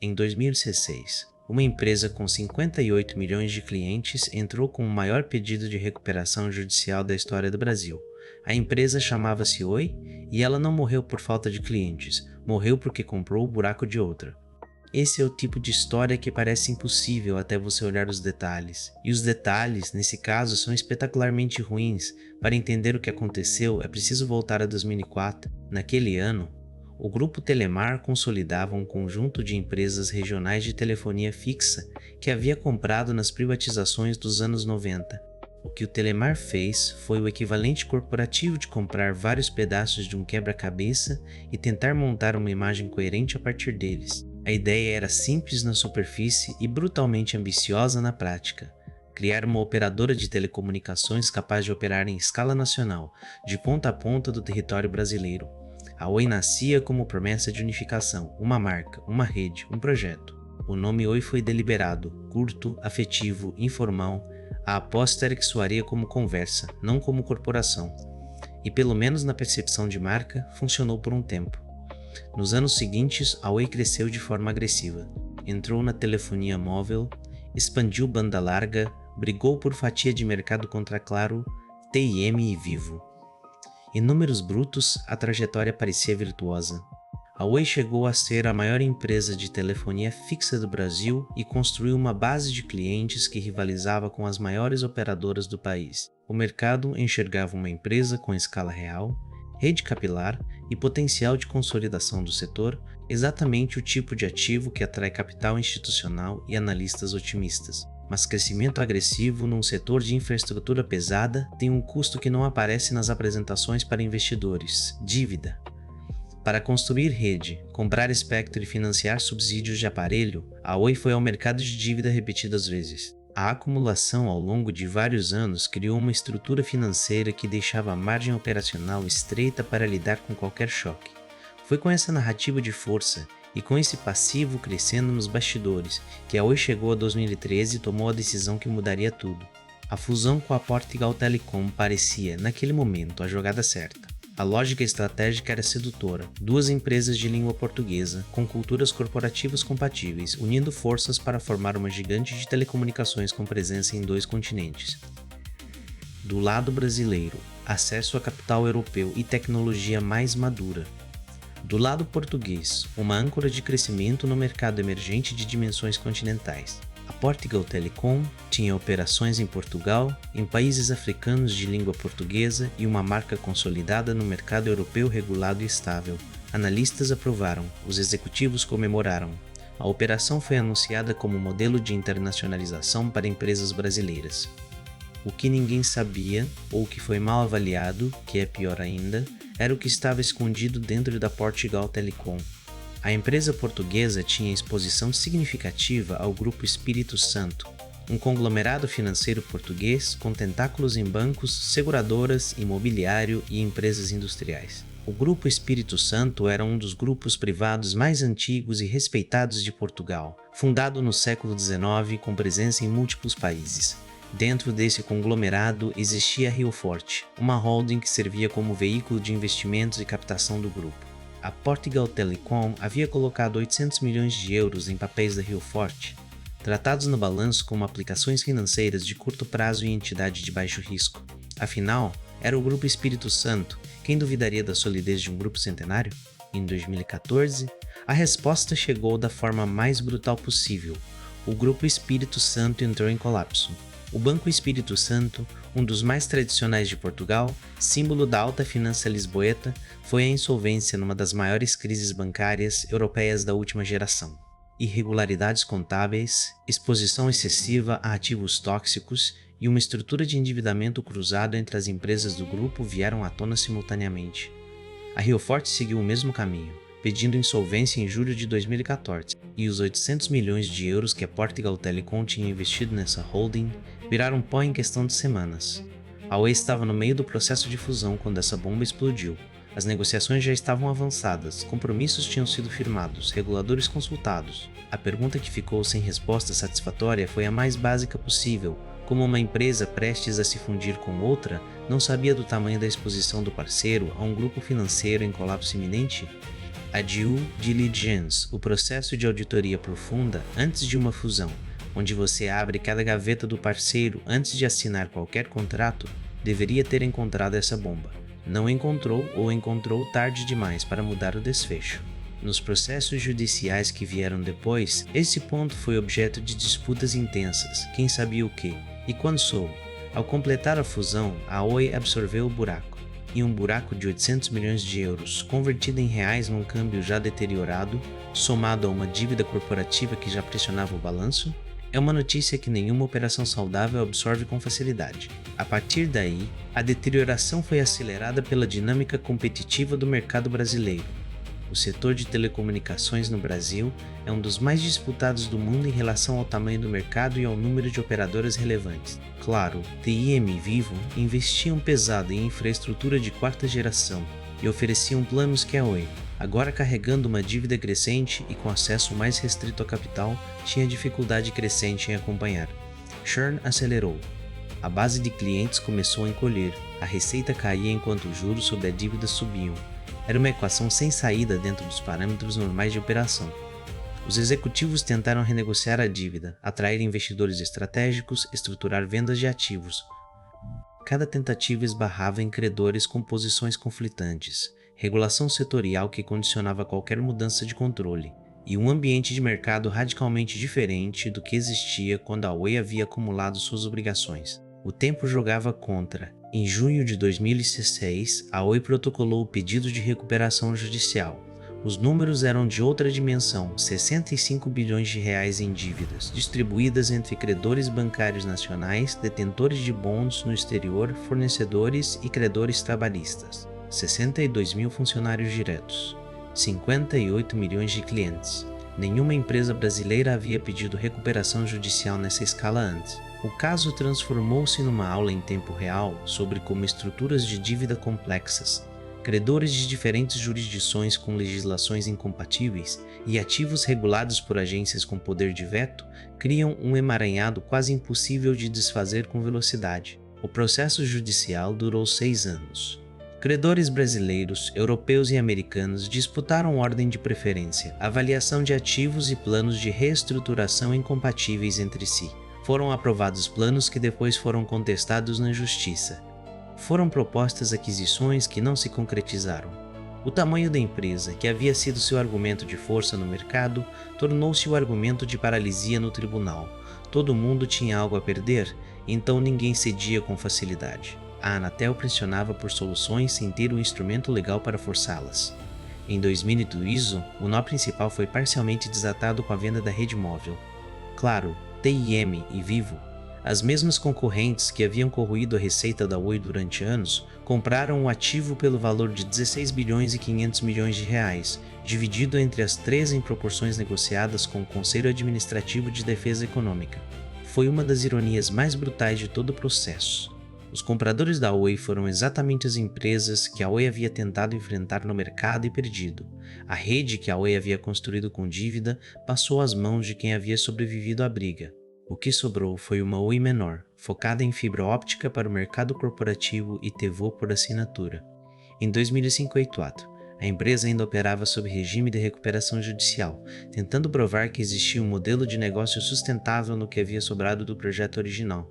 Em 2016, uma empresa com 58 milhões de clientes entrou com o maior pedido de recuperação judicial da história do Brasil. A empresa chamava-se Oi e ela não morreu por falta de clientes, morreu porque comprou o buraco de outra. Esse é o tipo de história que parece impossível até você olhar os detalhes. E os detalhes, nesse caso, são espetacularmente ruins. Para entender o que aconteceu, é preciso voltar a 2004. Naquele ano, o Grupo Telemar consolidava um conjunto de empresas regionais de telefonia fixa que havia comprado nas privatizações dos anos 90. O que o Telemar fez foi o equivalente corporativo de comprar vários pedaços de um quebra-cabeça e tentar montar uma imagem coerente a partir deles. A ideia era simples na superfície e brutalmente ambiciosa na prática. Criar uma operadora de telecomunicações capaz de operar em escala nacional, de ponta a ponta do território brasileiro. A Oi nascia como promessa de unificação, uma marca, uma rede, um projeto. O nome Oi foi deliberado, curto, afetivo, informal. A aposta era que soaria como conversa, não como corporação. E pelo menos na percepção de marca, funcionou por um tempo. Nos anos seguintes, a Oi cresceu de forma agressiva. Entrou na telefonia móvel, expandiu banda larga, brigou por fatia de mercado contra Claro, TIM e Vivo. Em números brutos, a trajetória parecia virtuosa. A Oi chegou a ser a maior empresa de telefonia fixa do Brasil e construiu uma base de clientes que rivalizava com as maiores operadoras do país. O mercado enxergava uma empresa com escala real, rede capilar e potencial de consolidação do setor, exatamente o tipo de ativo que atrai capital institucional e analistas otimistas. Mas crescimento agressivo num setor de infraestrutura pesada tem um custo que não aparece nas apresentações para investidores: dívida. Para construir rede, comprar espectro e financiar subsídios de aparelho, a Oi foi ao mercado de dívida repetidas vezes. A acumulação ao longo de vários anos criou uma estrutura financeira que deixava a margem operacional estreita para lidar com qualquer choque. Foi com essa narrativa de força e com esse passivo crescendo nos bastidores que a Oi chegou a 2013 e tomou a decisão que mudaria tudo. A fusão com a Portugal Telecom parecia, naquele momento, a jogada certa. A lógica estratégica era sedutora, duas empresas de língua portuguesa, com culturas corporativas compatíveis, unindo forças para formar uma gigante de telecomunicações com presença em 2 continentes. Do lado brasileiro, acesso a capital europeu e tecnologia mais madura. Do lado português, uma âncora de crescimento no mercado emergente de dimensões continentais. A Portugal Telecom tinha operações em Portugal, em países africanos de língua portuguesa e uma marca consolidada no mercado europeu regulado e estável. Analistas aprovaram, os executivos comemoraram. A operação foi anunciada como modelo de internacionalização para empresas brasileiras. O que ninguém sabia, ou que foi mal avaliado, que é pior ainda, era o que estava escondido dentro da Portugal Telecom. A empresa portuguesa tinha exposição significativa ao Grupo Espírito Santo, um conglomerado financeiro português com tentáculos em bancos, seguradoras, imobiliário e empresas industriais. O Grupo Espírito Santo era um dos grupos privados mais antigos e respeitados de Portugal, fundado no século XIX com presença em múltiplos países. Dentro desse conglomerado existia a Rio Forte, uma holding que servia como veículo de investimentos e captação do grupo. A Portugal Telecom havia colocado 800 milhões de euros em papéis da Rio Forte, tratados no balanço como aplicações financeiras de curto prazo e entidade de baixo risco. Afinal, era o Grupo Espírito Santo. Quem duvidaria da solidez de um grupo centenário? Em 2014, a resposta chegou da forma mais brutal possível. O Grupo Espírito Santo entrou em colapso. O Banco Espírito Santo, um dos mais tradicionais de Portugal, símbolo da alta finança lisboeta, foi à insolvência numa das maiores crises bancárias europeias da última geração. Irregularidades contábeis, exposição excessiva a ativos tóxicos e uma estrutura de endividamento cruzado entre as empresas do grupo vieram à tona simultaneamente. A Rio Forte seguiu o mesmo caminho, pedindo insolvência em julho de 2014, e os 800 milhões de euros que a Portugal Telecom tinha investido nessa holding viraram pó em questão de semanas. A Oi estava no meio do processo de fusão quando essa bomba explodiu. As negociações já estavam avançadas, compromissos tinham sido firmados, reguladores consultados. A pergunta que ficou sem resposta satisfatória foi a mais básica possível: como uma empresa prestes a se fundir com outra não sabia do tamanho da exposição do parceiro a um grupo financeiro em colapso iminente? A due diligence, o processo de auditoria profunda antes de uma fusão, onde você abre cada gaveta do parceiro antes de assinar qualquer contrato, deveria ter encontrado essa bomba. Não encontrou ou encontrou tarde demais para mudar o desfecho. Nos processos judiciais que vieram depois, esse ponto foi objeto de disputas intensas, quem sabia o quê, e quando soube. Ao completar a fusão, a Oi absorveu o buraco. E um buraco de 800 milhões de euros, convertido em reais num câmbio já deteriorado, somado a uma dívida corporativa que já pressionava o balanço, é uma notícia que nenhuma operação saudável absorve com facilidade. A partir daí, a deterioração foi acelerada pela dinâmica competitiva do mercado brasileiro. O setor de telecomunicações no Brasil é um dos mais disputados do mundo em relação ao tamanho do mercado e ao número de operadoras relevantes. Claro, TIM e Vivo investiam pesado em infraestrutura de quarta geração e ofereciam planos que a Oi, agora carregando uma dívida crescente e com acesso mais restrito a capital, tinha dificuldade crescente em acompanhar. Churn acelerou. A base de clientes começou a encolher, a receita caía enquanto os juros sobre a dívida subiam. Era uma equação sem saída dentro dos parâmetros normais de operação. Os executivos tentaram renegociar a dívida, atrair investidores estratégicos, estruturar vendas de ativos. Cada tentativa esbarrava em credores com posições conflitantes, regulação setorial que condicionava qualquer mudança de controle, e um ambiente de mercado radicalmente diferente do que existia quando a Oi havia acumulado suas obrigações. O tempo jogava contra. Em junho de 2016, a Oi protocolou o pedido de recuperação judicial. Os números eram de outra dimensão, 65 bilhões de reais em dívidas, distribuídas entre credores bancários nacionais, detentores de bons no exterior, fornecedores e credores trabalhistas, 62 mil funcionários diretos, 58 milhões de clientes. Nenhuma empresa brasileira havia pedido recuperação judicial nessa escala antes. O caso transformou-se numa aula em tempo real sobre como estruturas de dívida complexas, credores de diferentes jurisdições com legislações incompatíveis e ativos regulados por agências com poder de veto criam um emaranhado quase impossível de desfazer com velocidade. O processo judicial durou 6 anos. Credores brasileiros, europeus e americanos disputaram ordem de preferência, avaliação de ativos e planos de reestruturação incompatíveis entre si. Foram aprovados planos que depois foram contestados na justiça. Foram propostas aquisições que não se concretizaram. O tamanho da empresa, que havia sido seu argumento de força no mercado, tornou-se o argumento de paralisia no tribunal. Todo mundo tinha algo a perder, então ninguém cedia com facilidade. A Anatel pressionava por soluções sem ter um instrumento legal para forçá-las. Em 2012, o nó principal foi parcialmente desatado com a venda da rede móvel. Claro, TIM e Vivo, as mesmas concorrentes que haviam corroído a receita da Oi durante anos, compraram o ativo pelo valor de 16 bilhões e 500 milhões de reais, dividido entre as três em proporções negociadas com o Conselho Administrativo de Defesa Econômica. Foi uma das ironias mais brutais de todo o processo. Os compradores da Oi foram exatamente as empresas que a Oi havia tentado enfrentar no mercado e perdido. A rede que a Oi havia construído com dívida passou às mãos de quem havia sobrevivido à briga. O que sobrou foi uma Oi menor, focada em fibra óptica para o mercado corporativo e TV por assinatura. Em 2054, a empresa ainda operava sob regime de recuperação judicial, tentando provar que existia um modelo de negócio sustentável no que havia sobrado do projeto original.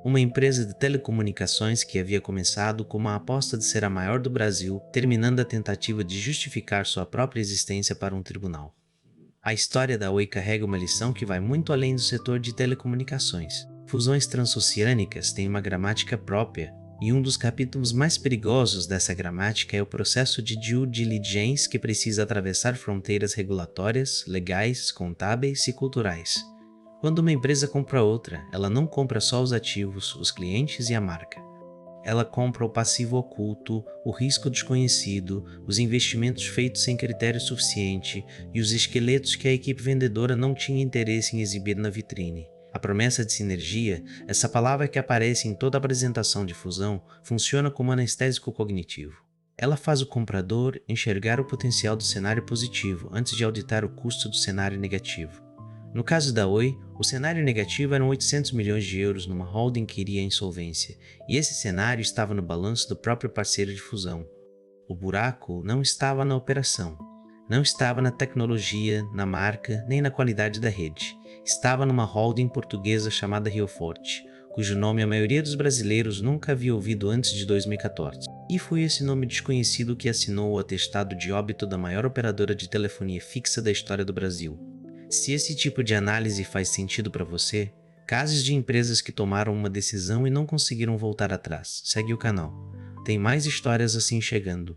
Uma empresa de telecomunicações que havia começado com uma aposta de ser a maior do Brasil, terminando a tentativa de justificar sua própria existência para um tribunal. A história da Oi carrega uma lição que vai muito além do setor de telecomunicações. Fusões transoceânicas têm uma gramática própria, e um dos capítulos mais perigosos dessa gramática é o processo de due diligence que precisa atravessar fronteiras regulatórias, legais, contábeis e culturais. Quando uma empresa compra outra, ela não compra só os ativos, os clientes e a marca. Ela compra o passivo oculto, o risco desconhecido, os investimentos feitos sem critério suficiente e os esqueletos que a equipe vendedora não tinha interesse em exibir na vitrine. A promessa de sinergia, essa palavra que aparece em toda apresentação de fusão, funciona como anestésico cognitivo. Ela faz o comprador enxergar o potencial do cenário positivo antes de auditar o custo do cenário negativo. No caso da Oi, o cenário negativo eram 800 milhões de euros numa holding que iria à insolvência, e esse cenário estava no balanço do próprio parceiro de fusão. O buraco não estava na operação. Não estava na tecnologia, na marca, nem na qualidade da rede. Estava numa holding portuguesa chamada Rio Forte, cujo nome a maioria dos brasileiros nunca havia ouvido antes de 2014. E foi esse nome desconhecido que assinou o atestado de óbito da maior operadora de telefonia fixa da história do Brasil. Se esse tipo de análise faz sentido para você, casos de empresas que tomaram uma decisão e não conseguiram voltar atrás, segue o canal. Tem mais histórias assim chegando.